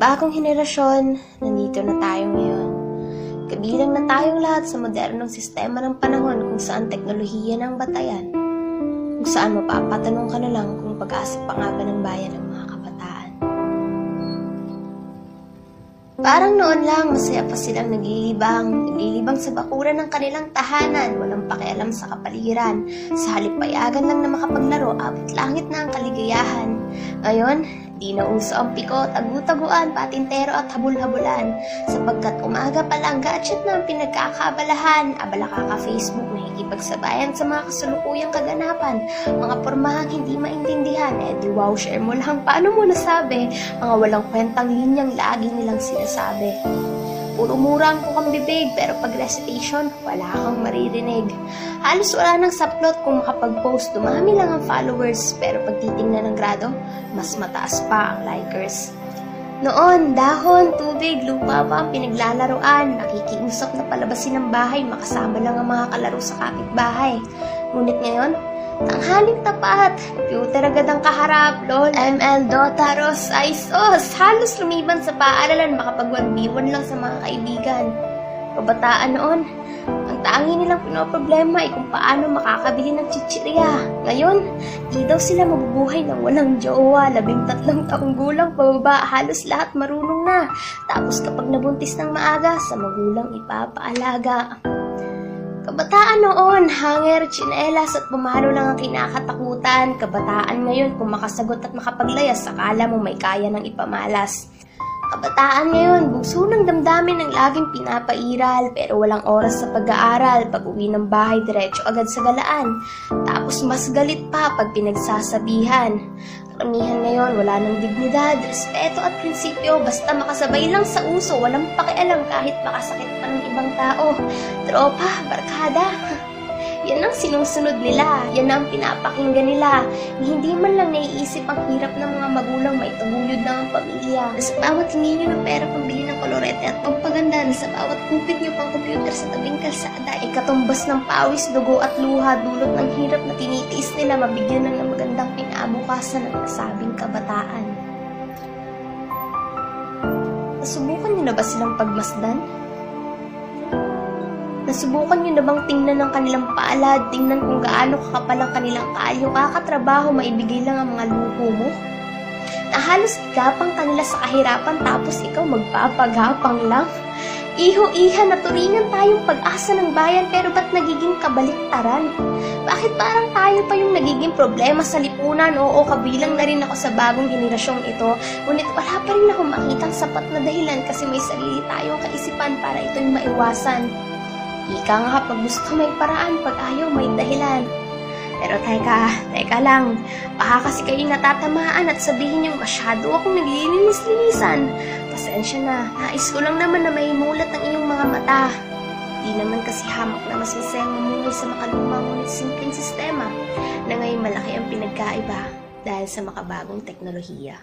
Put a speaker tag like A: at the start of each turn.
A: Bagong henerasyon, nandito na tayo ngayon. Kabilang na tayong lahat sa modernong sistema ng panahon kung saan teknolohiya ng batayan. Kung saan mapapatanong ka na lang kung pag-asa pa nga ba ng bayan ng mga kabataan. Parang noon lang, masaya pa silang naglilibang sa bakuran ng kanilang tahanan, walang pakialam sa kapaligiran. Sa halip payagan lang na makapaglaro, abot langit na ang kaligayahan. Ngayon, di na uso ang pikot, agu-taguan, patintero at habul-habulan. Sapagkat umaga pa lang gadget na ang pinagkakaabalahan. Abala ka ka-Facebook, nakikipagsabayan sa mga kasalukuyang kaganapan. Mga pormahang hindi maintindihan, di wow, share mo lang, paano mo nasabi? Mga walang kwentang linyang lagi nilang sinasabi. Puro mura ang kukang bibig, pero pag recitation, wala kang maririnig. Halos wala nang saplot kung makapag-post, dumami lang ang followers, pero pag titingnan ng grado, mas mataas pa ang likers. Noon, dahon, tubig, lupa pa ang pinaglalaroan, nakikiusap na palabasin ng bahay, makasama lang ang mga kalaro sa kapitbahay. Ngunit ngayon, tanghaling tapat, computer agad ang kaharap, LOL, ML, Dota, ROS, ISOS, halos lumiban sa paaralan, makapag-1v1 lang sa mga kaibigan. Kabataan noon, ang tangi nilang pinoproblema ay kung paano makakabili ng chichirya. Ngayon, di daw sila mabubuhay ng walang jowa, 13 taong gulang pababa, halos lahat marunong na. Tapos kapag nabuntis ng maaga, sa magulang ipapaalaga. Kabataan noon, hanger, tsinelas at pumalo lang ang kinakatakutan. Kabataan ngayon, kung makasagot at makapaglayas, akala mo may kaya ng ipamalas. Kabataan ngayon, bugso ng damdamin ng laging pinapairal, pero walang oras sa pag-aaral. Pag uwi ng bahay, diretso agad sa galaan. Tapos mas galit pa pag pinagsasabihan. Karamihan ngayon, wala nang dignidad, respeto at prinsipyo, basta makasabay lang sa uso, walang pakialam kahit makasakit pa ng ibang tao. Tropa, barkada, yan ang sinusunod nila, yan ang pinapakinggan nila. Hindi man lang naiisip ang hirap ng mga magulang maitaguyod ng ang pamilya. Sa bawat hingi nyo ng pera pambili ng kolorete at pampaganda, sa bawat kupit nyo pang computer sa tabing kalsada, ikatumbas ng pawis, dugo at luha, dulot ng hirap na tinitiis nila, mabigyan ng magandang pinabukasan ng nasabing kabataan. Nasubukan nyo na ba silang pagmasdan? Nasubukan nyo na bang tingnan ng kanilang palad, tingnan kung gaano kakapal ang kanilang kalyo, kakatrabaho, maibigay lang ang mga luho mo? Na halos gapang kanila sa kahirapan tapos ikaw magpapagapang lang? Iho-iha na turingan tayong pag-asa ng bayan pero ba't nagiging kabaliktaran? Bakit parang tayo pa yung nagiging problema sa lipunan? Oo, kabilang na rin ako sa bagong henerasyong ito. Ngunit wala pa rin ako makitang sapat na dahilan kasi may sarili tayong kaisipan para ito'y maiwasan. Ika nga, pag gusto may paraan, pag ayaw may dahilan. Pero teka lang, baka kasi kayo natatamaan at sabihin yung masyado akong naglilinis-linisan. Pasensya na, nais ko lang naman na maimulat ang iyong mga mata. Di naman kasi hamak na mas masayang mamungay sa makalumang ngunit simpleng sistema na ngayon malaki ang pinagkaiba dahil sa makabagong teknolohiya.